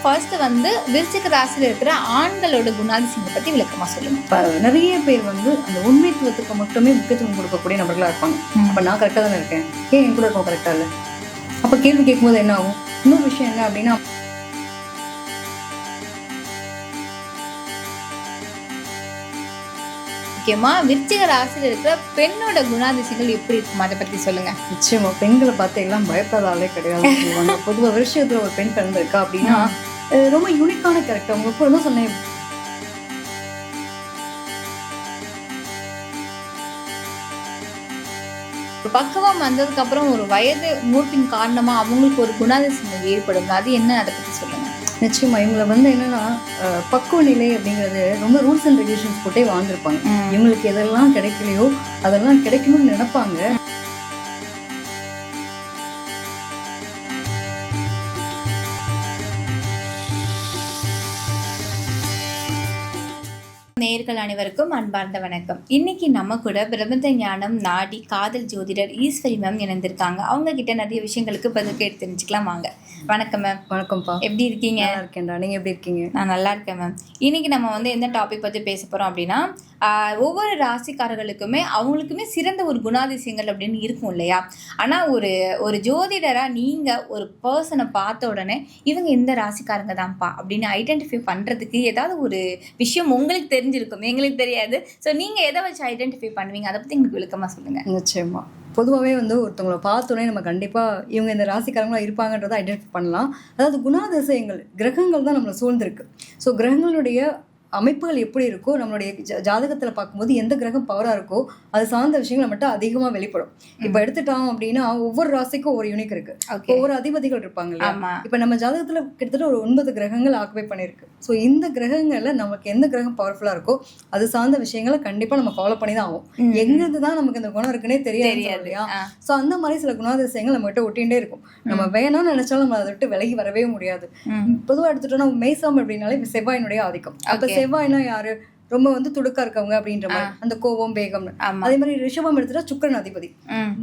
First வந்து விருச்சிக ராசியில் இருக்கிற ஆண்களோட குணாதிசயங்களை பத்தி விளக்கமா சொல்லுங்க. இப்போ நிறைய பேர் வந்து அந்த உண்மைத்துவத்துக்கு மட்டுமே முக்கியத்துவம் கொடுக்கக்கூடிய நபர்களா இருப்பாங்க. அப்ப நான் கரெக்டா தானே இருக்கேன், ஏன் என் கூட இருக்கோம் கரெக்டா இல்லை, அப்ப கேள்வி கேட்கும்போது என்ன ஆகும்? இன்னொரு விஷயம் என்ன அப்படின்னா, முக்கியமா விருச்சிக ராசியில் இருக்கிற பெண்ணோட குணாதிசயங்கள் எப்படி இருக்கும் அதை பத்தி சொல்லுங்க. நிச்சயமா பெண்களை பார்த்து எல்லாம் பயப்படாதாலே கிடையாது. பொதுவாக விஷயத்துல ஒரு பெண் பிறந்திருக்கா அப்படின்னா ரொம்ப யூனிக்கான கேரக்டர். உங்களுக்கு என்ன சொன்னேன், பக்குவம் வந்ததுக்கு அப்புறம் ஒரு வயது மூப்பின் காரணமா அவங்களுக்கு ஒரு குணாதிசயம் ஏற்படும். அது என்ன, அதை பத்தி சொல்லுங்க. நிச்சயமா இவங்களை வந்து என்னன்னா பக்குவ நிலை அப்படிங்கிறது ரொம்ப ரூல்ஸ் அண்ட் ரெகுலேஷன்ஸ் போட்டே வாழ்ந்திருப்பாங்க. இவங்களுக்கு எதெல்லாம் கிடைக்கலையோ அதெல்லாம் கிடைக்கணும்னு நினைப்பாங்க. நேயர்கள் அனைவருக்கும் அன்பார்ந்த வணக்கம். இன்னைக்கு நம்ம கூட பிரபஞ்ச ஞானம் நாடி காதல் ஜோதிடர் ஈஸ்வரி மேம் இணைந்திருக்காங்க. அவங்க கிட்ட நிறைய விஷயங்களுக்கு பதில் கேட்டு தெரிஞ்சுக்கலாம் வாங்க. வணக்கம் மேம். வணக்கம்ப்பா. எப்படி இருக்கீங்க? நல்லா இருக்கேன்டா, நீங்க எப்படி இருக்கீங்க? நான் நல்லா இருக்கேன் மேம். இன்னைக்கு நம்ம வந்து எந்த டாபிக் பத்தி பேச போறோம் அப்படின்னா, ஒவ்வொரு ராசிக்காரர்களுக்குமே அவங்களுக்குமே சிறந்த ஒரு குணாதிசயங்கள் அப்படின்னு இருக்கும் இல்லையா? ஆனால் ஒரு ஜோதிடராக நீங்கள் ஒரு பர்சனை பார்த்த உடனே இவங்க இந்த ராசிக்காரங்க தான்ப்பா அப்படின்னு ஐடென்டிஃபை பண்ணுறதுக்கு ஏதாவது ஒரு விஷயம் உங்களுக்கு தெரிஞ்சிருக்கும், எங்களுக்கு தெரியாது. ஸோ நீங்கள் எதை வச்சு ஐடென்டிஃபை பண்ணுவீங்க, அதை பற்றி எங்களுக்கு விளக்கமாக சொல்லுங்கள். நிச்சயமா பொதுவாகவே வந்து ஒருத்தவங்களை பார்த்தோன்னே நம்ம கண்டிப்பாக இவங்க இந்த ராசிக்காரங்களாக இருப்பாங்கன்றதை ஐடென்டிஃபை பண்ணலாம். அதாவது குணாதிசயங்கள் கிரகங்கள் தான் நம்மளை சூழ்ந்திருக்கு. ஸோ கிரகங்களுடைய அமைப்புகள் எப்படி இருக்கோ, நம்மளுடைய ஜாதகத்தில் பார்க்கும்போது எந்த கிரகம் பவராக இருக்கோ அது சார்ந்த விஷயங்கள் மட்டும் அதிகமாக வெளிப்படும். இப்போ எடுத்துட்டோம் அப்படின்னா ஒவ்வொரு ராசிக்கும் ஒரு யூனிக் இருக்கு, ஒவ்வொரு அதிபதிகள் இருப்பாங்க இல்லையா? இப்போ நம்ம ஜாதகத்தில் கிட்டத்தட்ட ஒரு 9 கிரகங்கள் ஆக்குபை பண்ணியிருக்கு. ஸோ இந்த கிரகங்களில் நமக்கு எந்த கிரகம் பவர்ஃபுல்லாக இருக்கோ அது சார்ந்த விஷயங்களை கண்டிப்பாக நம்ம ஃபாலோ பண்ணி தான் ஆகும். எங்கிருந்து தான் நமக்கு இந்த குணம் இருக்குன்னே தெரியாது இல்லையா? ஸோ அந்த மாதிரி சில குணாதிசயங்கள் நம்ம கிட்ட ஒட்டிகிட்டே இருக்கும். நம்ம வேணும்னு நினைச்சாலும் நம்ம அதை விட்டு விலகி வரவே முடியாது. பொதுவாக எடுத்துட்டோம்னா மேசம் அப்படின்னாலே செவ்வாயினுடைய ஆதிக்கம். அப்போ செவ்வாய்னா யாரு? ரொம்ப வந்து துடுக்கா இருக்கவங்க அப்படின்ற மாதிரி, அந்த கோபம் வேகம். அதே மாதிரி ரிஷபம் எடுத்துட்டா சுக்கிரன் அதிபதி,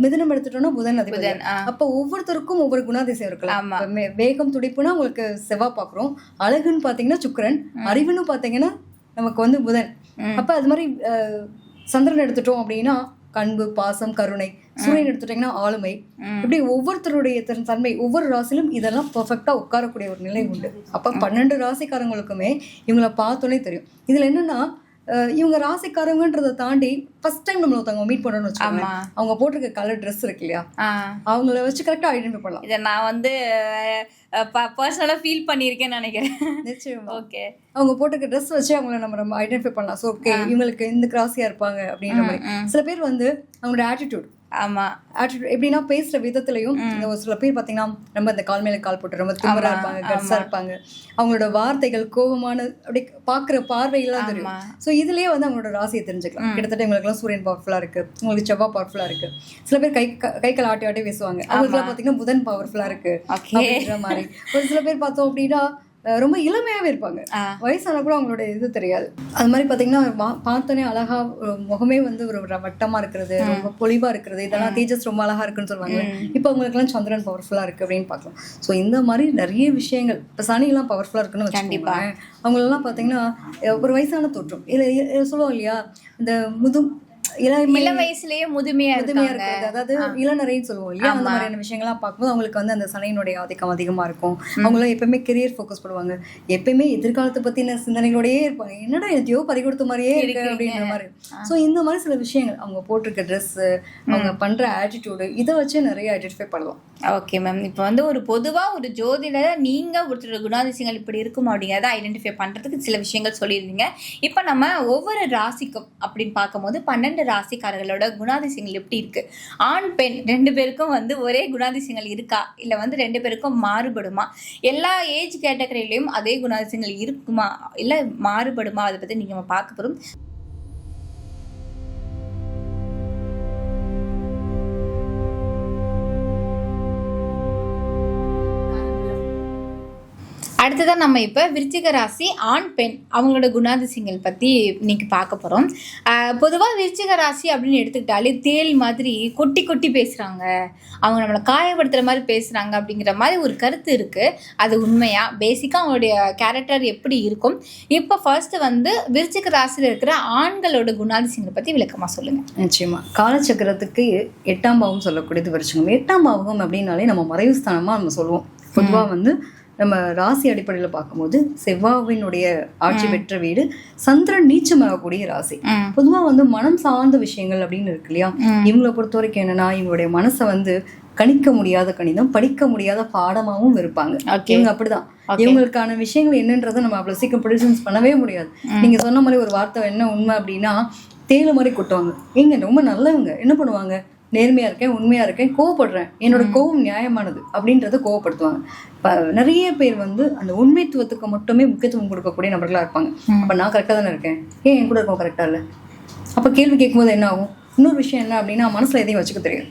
மிதுனம் எடுத்துட்டோம்னா புதன் அதிபதி. அப்ப ஒவ்வொருத்தருக்கும் ஒவ்வொரு குணாதிசயம் இருக்கலாம். வேகம் துடிப்புனா உங்களுக்கு செவ்வாய் பாக்குறோம், அழகுன்னு பாத்தீங்கன்னா சுக்கிரன், அறிவுன்னு பாத்தீங்கன்னா நமக்கு வந்து புதன். அப்ப அது மாதிரி சந்திரன் எடுத்துட்டோம் அப்படின்னா கண்பு, பாசம், கருணை. சூரியன் எடுத்துட்டீங்கன்னா ஆளுமை. இப்படி ஒவ்வொருத்தருடைய தன்மை ஒவ்வொரு ராசிலும் இதெல்லாம் பெர்ஃபெக்டா உட்காரக்கூடிய ஒரு நிலை உண்டு. அப்ப 12 ராசிக்காரங்களுக்குமே இவங்களை பார்த்தோன்னே தெரியும். இதுல என்னன்னா இவங்க ராசிக்காரங்கன்றதை தாண்டி ஃபர்ஸ்ட் டைம் நம்மள ஒருத்தவங்க மீட் பண்ணணும்னு வச்சுக்கோங்க, அவங்க போட்டிருக்க கலர் ட்ரெஸ் இருக்கு இல்லையா, அவங்கள வச்சு கரெக்டா ஐடென்டிஃபை பண்ணலாம். இதை நான் வந்து பர்சனலா ஃபீல் பண்ணியிருக்கேன்னு நினைக்கிறேன். நிச்சயமா. ஓகே, அவங்க போட்டிருக்க ட்ரெஸ் வச்சு அவங்கள நம்ம ஐடென்டிஃபை பண்ணலாம். ஸோ ஓகே இவங்களுக்கு இந்த கிராஸியா இருப்பாங்க அப்படின்ற மாதிரி. சில பேர் வந்து அவங்களோட ஆட்டிடியூட், ஆட்டிடியூட் எப்படின்னா பேசுற விதத்துலயும், ஒரு சில பேர் பாத்தீங்கன்னா ரொம்ப இந்த கால் மேல கால் போட்டு ரொம்ப திமிரா இருப்பாங்க, கட்ஸா இருப்பாங்க. அவங்களோட வார்த்தைகள் கோபமான அப்படி பாக்குற பார்வையெல்லாம் தெரியும். ஸோ இதுலயே வந்து அவங்களோட ராசியை தெரிஞ்சுக்கலாம். கிட்டத்தட்ட இவங்களுக்கு எல்லாம் சூரியன் பவர்ஃபுல்லா இருக்கு, உங்களுக்கு செவ்வாய் பவர்ஃபுல்லா இருக்கு. சில பேர் கைகள் ஆட்டி ஆட்டி பேசுவாங்க, அவங்களுக்கு பாத்தீங்கன்னா புதன் பவர்ஃபுல்லா இருக்கு அப்படின்ற மாதிரி. ஒரு சில பேர் பார்த்தோம் அப்படின்னா ரொம்ப இளமையாவே இருப்பாங்க, வயசான கூட அவங்களோட இது தெரியாது. அது மாதிரி பாத்தீங்கன்னா பார்த்தோன்னே அழகா முகமே வந்து ஒரு வட்டமா இருக்கிறது, ரொம்ப பொலிவா இருக்கிறது, இதெல்லாம் தேஜஸ் ரொம்ப அழகா இருக்குன்னு சொல்லுவாங்க. இப்போ அவங்களுக்கு எல்லாம் சந்திரன் பவர்ஃபுல்லா இருக்கு அப்படின்னு பார்க்கலாம். ஸோ இந்த மாதிரி நிறைய விஷயங்கள். இப்போ சனி எல்லாம் பவர்ஃபுல்லா இருக்குன்னு வச்சுக்கோங்க. அவங்களெல்லாம் பாத்தீங்கன்னா ஒரு வயசான தோற்றம் இல்ல சொல்லுவோம் இல்லையா, இந்த இளம் வயசுலயே முதுமையா இருக்கிறது, அதாவது இளநரைன்னு சொல்லுவோம் இல்லையா, அந்த மாதிரியான விஷயங்கள்லாம் பார்க்கும்போது அவங்களுக்கு வந்து அந்த சனையினுடைய ஆதிக்கம் அதிகமா இருக்கும். அவங்களாம் எப்பயுமே கெரியர் ஃபோக்கஸ் பண்ணுவாங்க, எப்பயுமே எதிர்காலத்தை பத்தின சிந்தனைகளோடயே இருப்பாங்க. என்னடா எதையோ பறி கொடுத்த மாதிரியே இருக்கு அப்படின்ற மாதிரி. ஸோ இந்த மாதிரி சில விஷயங்கள், அவங்க போட்டிருக்க ட்ரெஸ், அவங்க பண்ற ஆட்டிடியூடு, இதை வச்சு நிறைய ஐடென்டிஃபை பண்ணலாம். Okay ma'am. இப்போ வந்து ஒரு பொதுவாக ஒரு ஜோதிடரை நீங்கள் ஒருத்தரோட குணாதிசயங்கள் இப்படி இருக்கும் அப்படிங்கிறத ஐடென்டிஃபை பண்ணுறதுக்கு சில விஷயங்கள் சொல்லியிருந்தீங்க. இப்போ நம்ம ஒவ்வொரு ராசிக்கும் அப்படின்னு பார்க்கும்போது 12 ராசிக்காரர்களோட குணாதிசயங்கள் எப்படி இருக்குது, ஆண் பெண் 2 பேருக்கும் வந்து ஒரே குணாதிசயங்கள் இருக்கா, இல்லை வந்து 2 பேருக்கும் மாறுபடுமா, எல்லா ஏஜ் கேட்டகரியிலையும் அதே குணாதிசயங்கள் இருக்குமா இல்லை மாறுபடுமா, அதை பற்றி நீங்கள் பார்க்க போகிறோம். அடுத்ததான் நம்ம இப்போ விருச்சிக ராசி ஆண் பெண் அவங்களோட குணாதிசயங்கள் பற்றி இன்னைக்கு பார்க்க போகிறோம். பொதுவாக விருச்சிக ராசி அப்படின்னு எடுத்துக்கிட்டாலே தேள் மாதிரி கொட்டி கொட்டி பேசுகிறாங்க, அவங்க நம்மளை காயப்படுத்துகிற மாதிரி பேசுகிறாங்க அப்படிங்கிற மாதிரி ஒரு கருத்து இருக்குது. அது உண்மையா? பேசிக்காக அவங்களுடைய கேரக்டர் எப்படி இருக்கும்? இப்போ ஃபர்ஸ்ட்டு வந்து விருச்சிக ராசியில் இருக்கிற ஆண்களோட குணாதிசயங்களை பற்றி விளக்கமாக சொல்லுங்கள். நிச்சயமா காலச்சக்கரத்துக்கு 8ஆம் பாவம் சொல்லக்கூடியது விருச்சிகம். 8ஆம் பாவம் அப்படின்னாலே நம்ம மறைவு ஸ்தானமாக நம்ம சொல்லுவோம். பொதுவாக வந்து நம்ம ராசி அடிப்படையில் பார்க்கும்போது செவ்வாவினுடைய ஆட்சி பெற்ற வீடு, சந்திரன் நீச்சமாகக்கூடிய ராசி. பொதுவாக வந்து மனம் சார்ந்த விஷயங்கள் அப்படின்னு இருக்கு இல்லையா, இவங்களை பொறுத்த வரைக்கும் என்னன்னா இவங்களுடைய மனசை வந்து கணிக்க முடியாத கணிதம், படிக்க முடியாத பாடமாகவும் இருப்பாங்க. இவங்க அப்படிதான். இவங்களுக்கான விஷயங்கள் என்னன்றதை நம்ம அவ்வளவு சீக்கிரம் ப்ரொடியூஸ் பண்ணவே முடியாது. நீங்க சொன்ன மாதிரி ஒரு வார்த்தை என்ன உண்மை அப்படின்னா, தேயிலை மாதிரி கொட்டுவாங்க. எங்க ரொம்ப நல்லவங்க என்ன பண்ணுவாங்க, நேர்மையா இருக்கேன், உண்மையா இருக்கேன், கோவப்படுறேன், என்னோட கோவம் நியாயமானது அப்படின்றத கோவப்படுத்துவாங்க. நிறைய பேர் வந்து அந்த உண்மைத்துவத்துக்கு மட்டுமே முக்கியத்துவம் கொடுக்கக்கூடிய நபர்களா இருப்பாங்க. அப்ப நான் கரெக்டா தானே இருக்கேன், ஏன் என் கூட இருக்கோம் கரெக்டா இல்ல? அப்ப கேள்வி கேட்கும்போது என்ன ஆகும்? இன்னொரு விஷயம் என்ன அப்படின்னா, மனசுல எதையும் வச்சுக்க தெரியாது.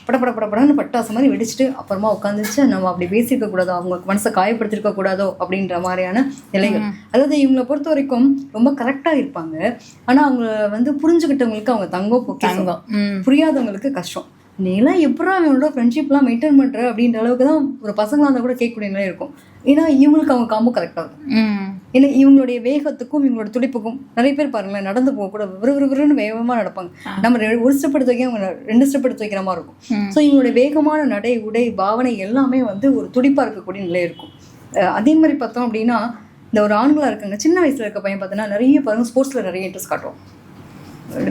படப்படன்னு பட்டாசு மாதிரி வெடிச்சுட்டு அப்புறமா உட்காந்துச்சு நம்ம அப்படி பேசியிருக்க கூடாதோ, அவங்க மனசை காயப்படுத்திருக்க கூடாதோ அப்படின்ற மாதிரியான நிலைகள். அதாவது இவங்களை பொறுத்த வரைக்கும் ரொம்ப கரெக்டா இருப்பாங்க. ஆனா அவங்க வந்து புரிஞ்சுக்கிட்டவங்களுக்கு அவங்க தங்கம் பொக்கிஷம், புரியாதவங்களுக்கு கஷ்டம். நீ எல்லாம் எப்படா அவங்களோட ஃப்ரெண்ட்ஷிப்லாம் மெயின்டைன் பண்ற அப்படின்ற அளவுக்கு தான் ஒரு பசங்களா இருந்தால் கூட கேட்கக்கூடிய நிலை இருக்கும். ஏன்னா இவங்களுக்கு அவங்க காம்போ கரெக்டாக இருக்கும். ஏன்னா இவங்களுடைய வேகத்துக்கும் இவங்களோட துடிப்புக்கும் நிறைய பேர் பாருங்களேன், நடந்து போக கூட விறுவிறுன்னு வேகமாக நடப்பாங்க. நம்ம ஒரு ஸ்டெப் எடுத்து வைக்க அவங்க 2 ஸ்டெப் எடுத்து வைக்கிற மாதிரி இருக்கும். ஸோ இவங்களுடைய வேகமான நடை, உடை, பாவனை எல்லாமே வந்து ஒரு துடிப்பாக இருக்கக்கூடிய நிலை இருக்கும். அதே மாதிரி பார்த்தோம் அப்படின்னா, இந்த ஒரு ஆண்களாக இருக்காங்க, சின்ன வயசுல இருக்க பையன் பார்த்தோன்னா நிறைய பாருங்க ஸ்போர்ட்ஸில் நிறைய இன்ட்ரெஸ்ட் காட்டுவோம்.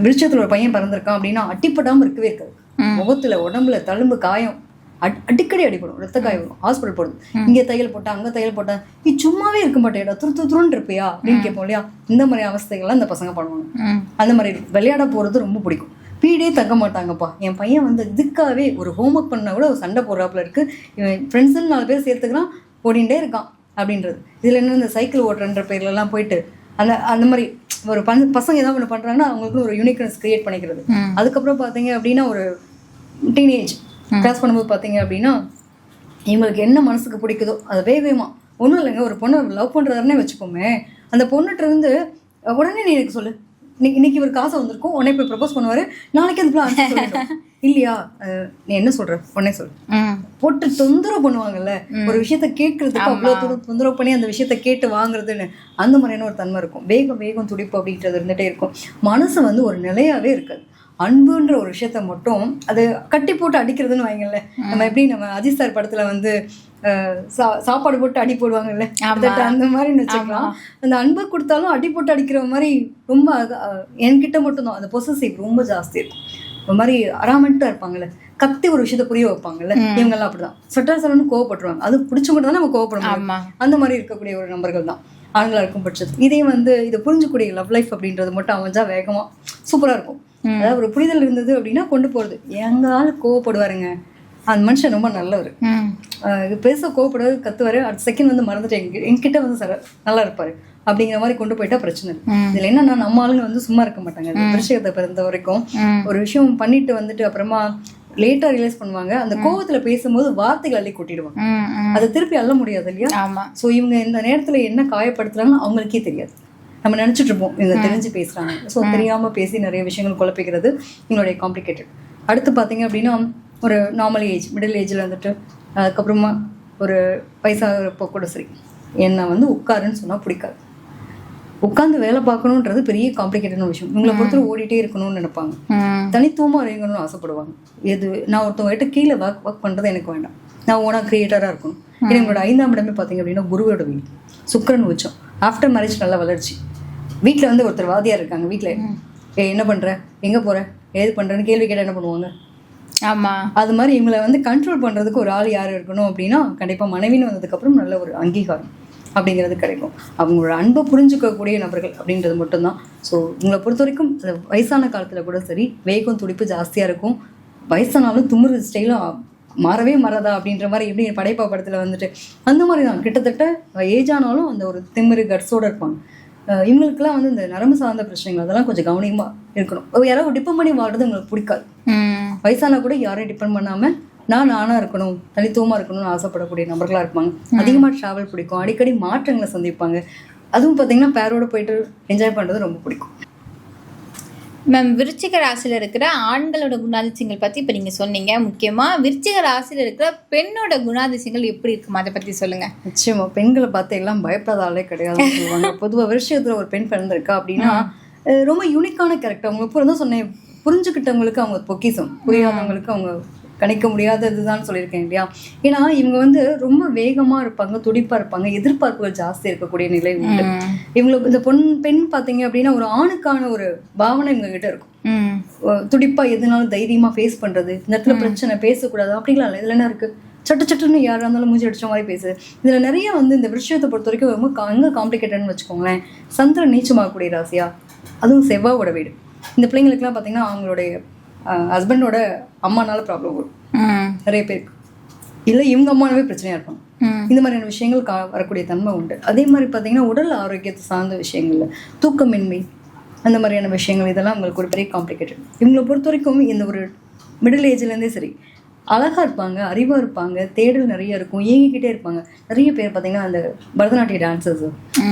விருட்சத்தில் ஒரு பையன் பிறந்திருக்கான் அப்படின்னா அட்டிப்படாமல் இருக்கவே இருக்காது. முகத்துல உடம்புல தழும்பு காயம் அடிக்கடி அடிப்படும், ரத்த காயம் வரும், ஹாஸ்பிட்டல் போடுது, இங்கே தையல் போட்டா அங்கே தையல் போட்டா, நீ சும்மாவே இருக்க மாட்டேடா, துருன்னு இருப்பியா அப்படின்னு கேட்போம் இல்லையா. இந்த மாதிரி அவஸ்தைகள்லாம் இந்த பசங்க பண்ணுவாங்க. அந்த மாதிரி விளையாட போறது ரொம்ப பிடிக்கும். வீடே தங்க மாட்டாங்கப்பா. என் பையன் வந்து இதுக்காகவே ஒரு ஹோம்ஒர்க் பண்ணா கூட ஒரு சண்டை போடுறாப்புல இருக்கு, இவன் ஃப்ரெண்ட்ஸுன்னு 4 பேர் சேர்த்துக்கிறான், ஓடிண்டே இருக்கான் அப்படின்றது. இதுல என்ன இந்த சைக்கிள் ஓட்டுறன்ற பேர்ல எல்லாம் போயிட்டு அந்த மாதிரி ஒரு பசங்க ஏதாவது ஒன்று பண்றாங்கன்னா அவங்களுக்கு ஒரு யூனிக்னஸ் கிரியேட் பண்ணிக்கிறது. அதுக்கப்புறம் பார்த்தீங்க அப்படின்னா ஒரு டீனேஜ் கிராஸ் பண்ணும்போது பார்த்தீங்க அப்படின்னா இவங்களுக்கு என்ன மனசுக்கு பிடிக்குதோ அதை வேகமா ஒன்றும் இல்லைங்க. ஒரு பொண்ணை லவ் பண்ணுறதுனே வச்சுக்கோமே, அந்த பொண்ணுகிட்ட இருந்து உடனே நீ எனக்கு சொல்லு, இன்னைக்கு ஒரு காசை வந்திருக்கும், உடனே போய் ப்ரப்போஸ் பண்ணுவாரு, நாளைக்கு அதுக்குள்ள ஆன்சர் சொல்லிடும் இல்லையா, நீ என்ன சொல்ற உடனே சொல்லு போட்டு தொந்தரவு பண்ணுவாங்கல்ல. ஒரு விஷயத்த கேட்கறதுக்கு அவ்வளவு தொந்தரவு பண்ணி அந்த விஷயத்த கேட்டு வாங்குறதுன்னு அந்த மாதிரியான ஒரு தன்மை இருக்கும். வேகம் துடிப்பு அப்படின்றது இருந்துட்டே இருக்கும். மனசு வந்து ஒரு நிலையாவே இருக்காது. அன்புன்ற ஒரு விஷயத்த மட்டும் அது கட்டி போட்டு அடிக்கிறதுன்னு வைங்கல்ல. நம்ம எப்படி நம்ம அஜித் சார் படத்துல வந்து சாப்பாடு போட்டு அடி போடுவாங்கல்ல, அந்த மாதிரி வச்சுக்கலாம். அந்த அன்பை கொடுத்தாலும் அடி போட்டு அடிக்கிற மாதிரி ரொம்ப என்கிட்ட மட்டும்தான் அந்த பொசசிவ் ரொம்ப ஜாஸ்தி இருக்கும். ஒரு மாதிரி அராமண்டா இருப்பாங்கல்ல, கத்தி ஒரு விஷயத்த புரிய வைப்பாங்கல்ல, இவங்கெல்லாம் அப்படிதான் சட்டன்னு கோவப்பட்டுருவாங்க. அது பிடிச்ச மட்டும் தான் நம்ம கோவப்படணும். அந்த மாதிரி இருக்கக்கூடிய ஒரு நபர்கள் தான் ஆண்களா இருக்கும் பட்சத்து. இதே வந்து இதை புரிஞ்சக்கூடிய லவ் லைஃப் அப்படின்றது மட்டும் அமைஞ்சா வேகமா சூப்பரா இருக்கும். அதாவது ஒரு புரிதல் இருந்தது அப்படின்னா கொண்டு போறது. எங்காலும் கோவப்படுவாருங்க, அந்த மனுஷன் ரொம்ப நல்லவர், பேச கோவப்படுறது கத்துவாரு, அடுத்த செகண்ட் வந்து மறந்துட்டேன் என்கிட்ட வந்து சார் நல்லா இருப்பாரு அப்படிங்கிற மாதிரி கொண்டு போயிட்டா பிரச்சனை இல்லை. இதுல என்னன்னா நம்ம ஆளுங்க வந்து சும்மா இருக்க மாட்டாங்க. விஷயத்தை பிறந்த வரைக்கும் ஒரு விஷயம் பண்ணிட்டு வந்துட்டு அப்புறமா லேட்டா ரியலைஸ் பண்ணுவாங்க. அந்த கோவத்துல பேசும்போது வார்த்தைகள் அள்ளி கொட்டிடுவாங்க, அதை திருப்பி அள்ள முடியாது இல்லையா. சோ இவங்க இந்த நேரத்துல என்ன காயப்படுத்துறாங்கன்னு அவங்களுக்கே தெரியாது. நம்ம நினைச்சிட்டு இருப்போம் இவங்க தெரிஞ்சு பேசுறாங்க. ஸோ தெரியாம பேசி நிறைய விஷயங்கள் குழப்பிக்கிறது இவங்களுடைய காம்ப்ளிகேட்டட். அடுத்து பாத்தீங்க அப்படின்னா ஒரு நார்மல் ஏஜ், மிடில் ஏஜ்ல வந்துட்டு அதுக்கப்புறமா ஒரு வயசாகிறப்போ கூட சரி, என்னை வந்து உட்காருன்னு சொன்னா பிடிக்காது. உட்காந்து வேலை பார்க்கணுன்றது பெரிய காம்ப்ளிகேட்டடான விஷயம். இவங்களை பொறுத்தவரை ஓடிட்டே இருக்கணும்னு நினைப்பாங்க, தனித்துவமா இறங்கணும்னு ஆசைப்படுவாங்க. நான் ஒருத்தவங்கிட்ட கீழே ஒர்க் பண்றது எனக்கு வேண்டாம், நான் ஓனா கிரியேட்டரா இருக்கணும். ஏன்னா எங்களோட 5ஆம் இடமே பார்த்தீங்க அப்படின்னா குருவோட வீடு, சுக்கிரன் உச்சம். ஆஃப்டர் மேரேஜ் நல்ல வளர்ச்சி. வீட்டில் வந்து ஒருத்தர் வாதியா இருக்காங்க, வீட்டில் என்ன பண்ற, எங்க போற, ஏது பண்றேன்னு கேள்வி கேட்டால் என்ன பண்ணுவாங்க. ஆமா, அது மாதிரி இவங்களை வந்து கண்ட்ரோல் பண்றதுக்கு ஒரு ஆள் யார் இருக்கணும் அப்படின்னா கண்டிப்பா மனைவின்னு வந்ததுக்கு அப்புறம் நல்ல ஒரு அங்கீகாரம் அப்படிங்கிறது கிடைக்கும். அவங்களோட அன்பை புரிஞ்சுக்கக்கூடிய நபர்கள் அப்படின்றது மட்டும்தான். ஸோ உங்களை பொறுத்த வரைக்கும் வயசான காலத்துல கூட சரி, வேகம் துடிப்பு ஜாஸ்தியா இருக்கும். வயசானாலும் தும்முறு ஸ்டைலும் மாறவே மாறாதா அப்படின்ற மாதிரி எப்படி படைப்பா படத்துல வந்துட்டு அந்த மாதிரி தான் கிட்டத்தட்ட ஏஜ் ஆனாலும் அந்த ஒரு திமிரு கட்ஸோட இருப்பாங்க. இவங்களுக்குலாம் வந்து இந்த நரம்பு சார்ந்த பிரச்சனைகள் அதெல்லாம் கொஞ்சம் கவனமா இருக்கணும். யாராவது டிபெண்ட் பண்ணி வாழ்றது உங்களுக்கு பிடிக்காது. வயசானா கூட யாரையும் டிபெண்ட் பண்ணாம நான் நானா இருக்கணும், தனித்துவமா இருக்கணும்னு ஆசைப்படக்கூடிய நபர்களா இருப்பாங்க. அதிகமா டிராவல் பிடிக்கும், அடிக்கடி மாற்றங்களை சந்திப்பாங்க. அதுவும் பார்த்தீங்கன்னா பேரோட போயிட்டு என்ஜாய் பண்றது ரொம்ப பிடிக்கும். மேம், விருச்சிக ராசியில் இருக்கிற ஆண்களோட குணாதிசயங்கள் பற்றி இப்போ நீங்கள் சொன்னீங்க. முக்கியமாக விருச்சிக ராசியில் இருக்கிற பெண்ணோட குணாதிசயங்கள் எப்படி இருக்கும், அதை பற்றி சொல்லுங்கள். நிச்சயமா பெண்களை பார்த்து எல்லாம் பயப்படாத ஆளே கிடையாதுன்னு சொல்லுவாங்க. பொதுவாக விஷயத்துல ஒரு பெண் பிறந்திருக்கா அப்படின்னா ரொம்ப யூனிக்கான கேரக்டர். அவங்க இப்போ தான் சொன்னேன், புரிஞ்சுக்கிட்டவங்களுக்கு அவங்க பொக்கிசம், புரியாதவங்களுக்கு அவங்க கணிக்க முடியாததுதான் சொல்லியிருக்கேன் இல்லையா. ஏன்னா இவங்க வந்து ரொம்ப வேகமா இருப்பாங்க, துடிப்பா இருப்பாங்க, எதிர்பார்ப்புகள் ஜாஸ்தி இருக்கக்கூடிய நிலை உண்டு இவங்களுக்கு. இந்த பெண் பார்த்தீங்க அப்படின்னா ஒரு ஆணுக்கான ஒரு பாவனை இவங்க கிட்ட இருக்கும். துடிப்பா எதுனாலும் தைரியமா ஃபேஸ் பண்றது, இந்த இடத்துல பிரச்சனை பேசக்கூடாது அப்படிங்கலாம் இல்லை. இதுல என்ன இருக்கு, சட்டுன்னு யாரா இருந்தாலும் மூஞ்சி அடிச்ச மாதிரி பேசு. இதுல நிறைய வந்து இந்த விஷயத்தை பொறுத்த வரைக்கும் ரொம்ப எங்க காம்ப்ளிகேட்டட்னு வச்சுக்கோங்களேன். சந்திரன் நீச்சமாகக்கூடிய ராசியா, அதுவும் செவ்வாயோட வீடு. இந்த பிள்ளைங்களுக்குலாம் பார்த்தீங்கன்னா அவங்களுடைய ஹஸ்பண்டோட அம்மானால ப்ராப்ளம் வரும் நிறைய பேருக்கு, இல்லை இவங்க அம்மாவே பிரச்சனையா இருப்பாங்க. இந்த மாதிரியான விஷயங்கள் வரக்கூடிய தன்மை உண்டு. அதே மாதிரி பார்த்தீங்கன்னா உடல் ஆரோக்கியத்தை சார்ந்த விஷயங்கள்ல தூக்கமின்மை, அந்த மாதிரியான விஷயங்கள் இதெல்லாம் உங்களுக்கு ஒரு பெரிய காம்ப்ளிகேட்டட். இவங்களை பொறுத்த வரைக்கும் இந்த ஒரு மிடில் ஏஜ்லேருந்தே சரி அழகா இருப்பாங்க, அறிவா இருப்பாங்க, தேடல் நிறைய இருக்கும், ஏங்கிக்கிட்டே இருப்பாங்க. நிறைய பேர் பார்த்தீங்கன்னா அந்த பரதநாட்டிய டான்சர்ஸ்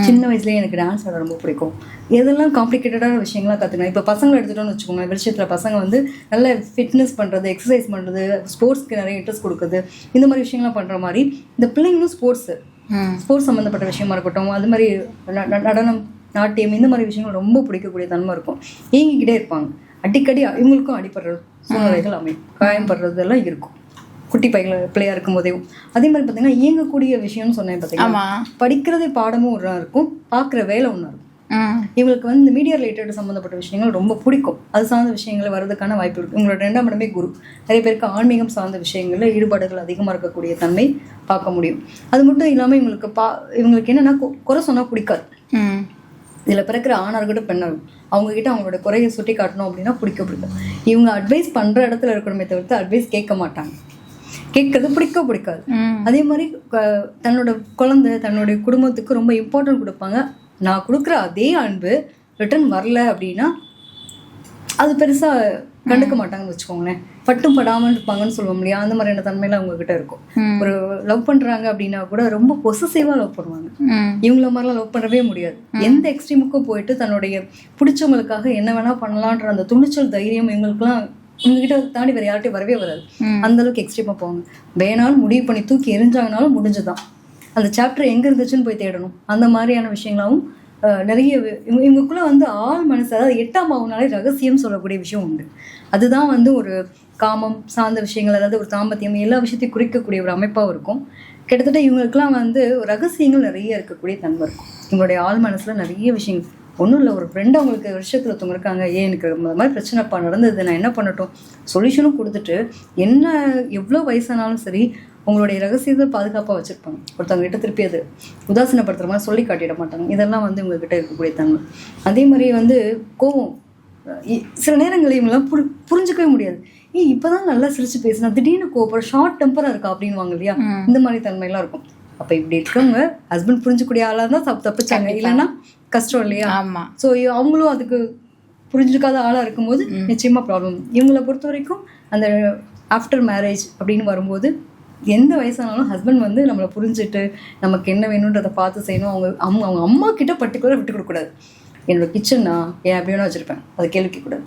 சின்ன வயசுலேயே எனக்கு டான்ஸ் ஆட ரொம்ப பிடிக்கும், எதெல்லாம் காம்ப்ளிகேட்டடான விஷயங்கள்லாம் கற்றுக்கணும். இப்போ பசங்களை எடுத்துட்டோம்னு வச்சுக்கோங்க, விஷயத்தில் பசங்க வந்து நல்ல ஃபிட்னஸ் பண்ணுறது, எக்ஸசைஸ் பண்ணுறது, ஸ்போர்ட்ஸ்க்கு நிறைய இன்ட்ரெஸ்ட் கொடுக்குறது, இந்த மாதிரி விஷயங்கள்லாம் பண்ணுற மாதிரி இந்த பிள்ளைங்களும் ஸ்போர்ட்ஸ் சம்மந்தப்பட்ட விஷயமா இருக்கட்டும், அது மாதிரி நடனம், நாட்டியம், இந்த மாதிரி விஷயங்கள் ரொம்ப பிடிக்கக்கூடிய தன்மை இருக்கும். ஏங்கிக்கிட்டே இருப்பாங்க, அடிக்கடி இவங்களுக்கும் அடிப்படுற சூழ்நிலைகள் அமையும், காயப்படுறதெல்லாம் இருக்கும் குட்டி பிள்ளையா இருக்கும் போதேவும். அதே மாதிரி பார்த்தீங்கன்னா இயங்கக்கூடிய விஷயம்னு சொன்னேன் பார்த்தீங்கன்னா, படிக்கிறது பாடமும் ஒன்றா இருக்கும், பார்க்குற வேலை ஒன்றா இருக்கும். இவங்களுக்கு வந்து இந்த மீடியா ரிலேட்டட் சம்மந்தப்பட்ட விஷயங்கள் ரொம்ப பிடிக்கும். அது சார்ந்த விஷயங்கள் வர்றதுக்கான வாய்ப்பு இருக்கு. உங்களோட 2ஆம் இடமே குரு, நிறைய பேருக்கு ஆன்மீகம் சார்ந்த விஷயங்கள்ல ஈடுபாடுகள் அதிகமாக இருக்கக்கூடிய தன்மை பார்க்க முடியும். அது மட்டும் இல்லாமல் இவங்களுக்கு என்னன்னா குறை சொன்னால் பிடிக்காது. இதில் பிறக்கிற ஆணாக இருக்கட்டும் பெண்ணாகும், அவங்ககிட்ட அவங்களோட குறையை சுட்டி காட்டணும் அப்படின்னா பிடிக்காது. இவங்க அட்வைஸ் பண்ணுற இடத்துல இருக்கணுமே தவிர்த்து அட்வைஸ் கேட்க மாட்டாங்க, கேட்கறது பிடிக்காது. அதே மாதிரி தன்னோட குழந்தை, தன்னுடைய குடும்பத்துக்கு ரொம்ப இம்பார்ட்டன்ட் கொடுப்பாங்க. நான் கொடுக்குற அதே அன்பு ரிட்டர்ன் வரல அப்படின்னா அது பெருசாக கண்டுக்க மாட்டாங்கன்னு வச்சுக்கோங்களேன். பட்டும் படாமல் இருப்பாங்கன்னு சொல்லுவோம் இல்லையா, அந்த மாதிரியான தன்மையில அவங்க கிட்ட இருக்கும். ஒரு லவ் பண்றாங்க அப்படின்னா கூட ரொம்ப பொசசிவா லவ் பண்ணுவாங்க. இவங்கள மாதிரிலாம் லவ் பண்ணவே முடியாது. எந்த எக்ஸ்ட்ரீமுக்கும் போயிட்டு தன்னுடைய பிடிச்சவங்களுக்காக என்ன வேணா பண்ணலான்ற அந்த துணிச்சல் தைரியம் இவங்களுக்குலாம் உங்ககிட்ட தாண்டி வேற யார்கிட்டையும் வரவே வராது. அந்த அளவுக்கு எக்ஸ்ட்ரீமா போவாங்க. வேணாலும் முடிவு பண்ணி தூக்கி எரிஞ்சாங்கனாலும் முடிஞ்சுதான். அந்த சாப்டர் எங்க இருந்துச்சுன்னு போய் தேடணும். அந்த மாதிரியான விஷயங்களாவும் நிறைய இவங்களுக்குள்ள வந்து ஆள் மனசு, அதாவது 8ஆம் பாவம்னாலே ரகசியம் சொல்லக்கூடிய விஷயம் உண்டு. அதுதான் வந்து ஒரு காமம் சார்ந்த விஷயங்கள், அதாவது ஒரு தாம்பத்தியம், எல்லா விஷயத்தையும் குறிக்கக்கூடிய ஒரு அமைப்பாகவும் இருக்கும். கிட்டத்தட்ட இவங்களுக்குலாம் வந்து ரகசியங்கள் நிறைய இருக்கக்கூடிய தன்மை இருக்கும். இவங்களுடைய ஆள் மனசுல நிறைய விஷயங்கள். ஒன்றும் இல்லை, ஒரு ஃப்ரெண்டு அவங்களுக்கு விஷயத்தில் ஒருத்தவங்க இருக்காங்க, எனக்கு இந்த மாதிரி பிரச்சனைப்பா நடந்தது, நான் என்ன பண்ணட்டும், சொல்யூஷனும் கொடுத்துட்டு என்ன எவ்வளோ வயசானாலும் சரி உங்களுடைய ரகசியத்தை பாதுகாப்பாக வச்சுருப்பாங்க. ஒருத்தவங்க கிட்ட திருப்பி அது உதாசீனப்படுத்துகிற மாதிரி சொல்லி காட்டிட மாட்டாங்க. இதெல்லாம் வந்து இவங்ககிட்ட இருக்கக்கூடிய தன்மை. அதே மாதிரி வந்து கோவம், சில நேரங்களில் இவங்களாம் புரிஞ்சிக்கவே முடியாது. இப்போதான் நல்லா சிரிச்சு பேசினா திடீர்னு கோவம், ஷார்ட் டெம்பராக இருக்கா அப்படின்னு வாங்க இல்லையா, இந்த மாதிரி தன்மையெல்லாம் இருக்கும். அப்போ இப்படி இருக்கவங்க ஹஸ்பண்ட் புரிஞ்சுக்கூடிய ஆளாக தான் தப்பிச்சாங்க, இல்லைன்னா கஷ்டம் இல்லையா. ஸோ அவங்களும் அதுக்கு புரிஞ்சுக்காத ஆளாக இருக்கும்போது நிச்சயமாக ப்ராப்ளம். இவங்களை பொறுத்த வரைக்கும் அந்த ஆஃப்டர் மேரேஜ் அப்படின்னு வரும்போது எந்த வயசானாலும் ஹஸ்பண்ட் வந்து நம்மளை புரிஞ்சுட்டு நமக்கு என்ன வேணுன்றதை பார்த்து செய்யணும். அவங்க அம்மா கிட்ட பர்டிகுலராக விட்டு கொடுக்கக்கூடாது. என்னோட கிச்சன்னா ஏன் அப்படி வேணா வச்சிருப்பேன், அதை கேள்வி கேட்கக்கூடாது,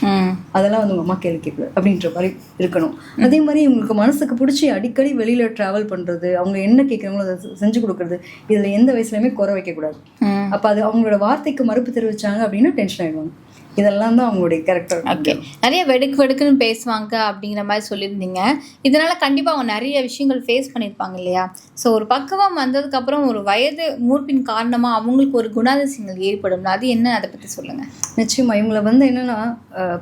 அதெல்லாம் வந்து உங்கள் அம்மா கேள்வி கேட்கக்கூடாது அப்படின்ற மாதிரி இருக்கணும். அதே மாதிரி இவங்களுக்கு மனசுக்கு பிடிச்சி அடிக்கடி வெளியில் ட்ராவல் பண்ணுறது, அவங்க என்ன கேட்குறாங்களோ அதை செஞ்சு கொடுக்குறது, இதில் எந்த வயசுலையுமே குறை வைக்கக்கூடாது. அப்போ அது அவங்களோட வார்த்தைக்கு மறுப்பு தெரிவிச்சாங்க அப்படின்னா டென்ஷன் ஆகிடுவாங்க. இதெல்லாம் தான் அவங்களுடைய கேரக்டர். ஓகே, நிறைய வெடுக்குன்னு பேசுவாங்க அப்படிங்கிற மாதிரி சொல்லியிருந்தீங்க. இதனால கண்டிப்பாக அவங்க நிறைய விஷயங்கள் ஃபேஸ் பண்ணியிருப்பாங்க இல்லையா. ஸோ ஒரு பக்குவம் வந்ததுக்கப்புறம் ஒரு வயது மூர்ப்பின் காரணமாக அவங்களுக்கு ஒரு குணாதிசயங்கள் ஏற்படும், அது என்ன, அதை பற்றி சொல்லுங்கள். நிச்சயமா இவங்களை வந்து என்னன்னா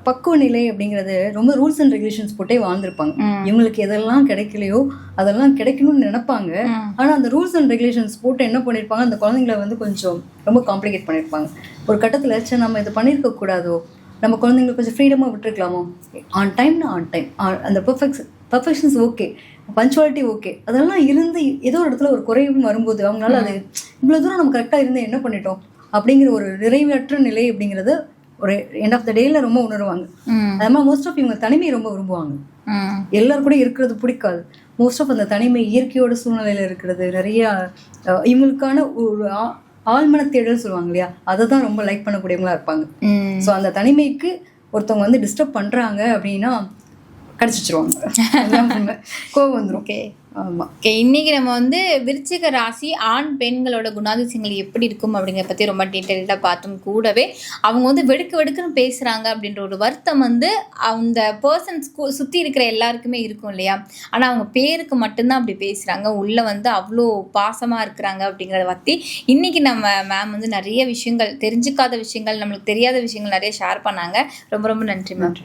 பக்குவ நிலை அப்படிங்கிறது ரொம்ப ரூல்ஸ் அண்ட் ரெகுலேஷன்ஸ் போட்டே வாழ்ந்திருப்பாங்க. இவங்களுக்கு எதெல்லாம் கிடைக்கலையோ அதெல்லாம் கிடைக்கணும்னு நினைப்பாங்க. ஆனால் அந்த ரூல்ஸ் அண்ட் ரெகுலேஷன்ஸ் போட்டு என்ன பண்ணியிருப்பாங்க, அந்த குழந்தைங்களை வந்து கொஞ்சம் ரொம்ப காம்ப்ளிகேட் பண்ணியிருப்பாங்க. ஒரு கட்டத்தில் சரி நம்ம இதை பண்ணியிருக்க கூடாதோ, நம்ம குழந்தைங்களுக்கு கொஞ்சம் ஃப்ரீடமாக விட்டுருக்கலாமோ, ஆன் டைம்னா ஆன் டைம், அந்த பர்ஃபெக்ஷன்ஸ் ஓகே, பஞ்சுவாலிட்டி ஓகே, அதெல்லாம் இருந்து ஏதோ ஒரு இடத்துல ஒரு குறைவும் வரும்போது அவங்களால அது இவ்வளோ தூரம் நம்ம கரெக்டாக இருந்து என்ன பண்ணிட்டோம் அப்படிங்கிற ஒரு நிறைவேற்ற நிலை அப்படிங்கிறது ஒரு எண்ட் ஆஃப் த டேல ரொம்ப உணர்வாங்க. அது மாதிரி மோஸ்ட் ஆஃப் இவங்க தனிமையை ரொம்ப விரும்புவாங்க. எல்லாரும் கூட இருக்கிறது பிடிக்காது. மோஸ்ட் ஆஃப் அந்த தனிமை, இயற்கையோட சூழ்நிலையில இருக்கிறது, நிறைய இவங்களுக்கான ஒரு ஆழ்மன தேடல் சொல்லுவாங்க இல்லையா, அதை தான் ரொம்ப லைக் பண்ணக்கூடியவங்களா இருப்பாங்க. ஸோ அந்த தனிமைக்கு ஒருத்தவங்க வந்து டிஸ்டர்ப் பண்றாங்க அப்படின்னா கடிச்சிருவாங்க, கோவம் வந்துடும். ஓகே ஆமாம். ஓகே, இன்னைக்கு நம்ம வந்து விருச்சிக ராசி ஆண் பெண்களோட குணாதிசயங்கள் எப்படி இருக்கும் அப்படிங்கிறத பற்றி ரொம்ப டீட்டெயில்டாக பார்த்தோம். கூடவே அவங்க வந்து வெடுக்குன்னு பேசுகிறாங்க அப்படின்ற ஒரு வருத்தம் வந்து அந்த பர்சன்ஸ் சுற்றி இருக்கிற எல்லாருக்குமே இருக்கும் இல்லையா. ஆனால் அவங்க பேருக்கு மட்டும்தான் அப்படி பேசுகிறாங்க, உள்ளே வந்து அவ்வளோ பாசமாக இருக்கிறாங்க அப்படிங்கிறத பற்றி இன்னைக்கு நம்ம மேம் வந்து நிறைய விஷயங்கள், தெரிஞ்சுக்காத விஷயங்கள், நம்மளுக்கு தெரியாத விஷயங்கள் நிறைய ஷேர் பண்ணாங்க. ரொம்ப ரொம்ப நன்றி மேம்.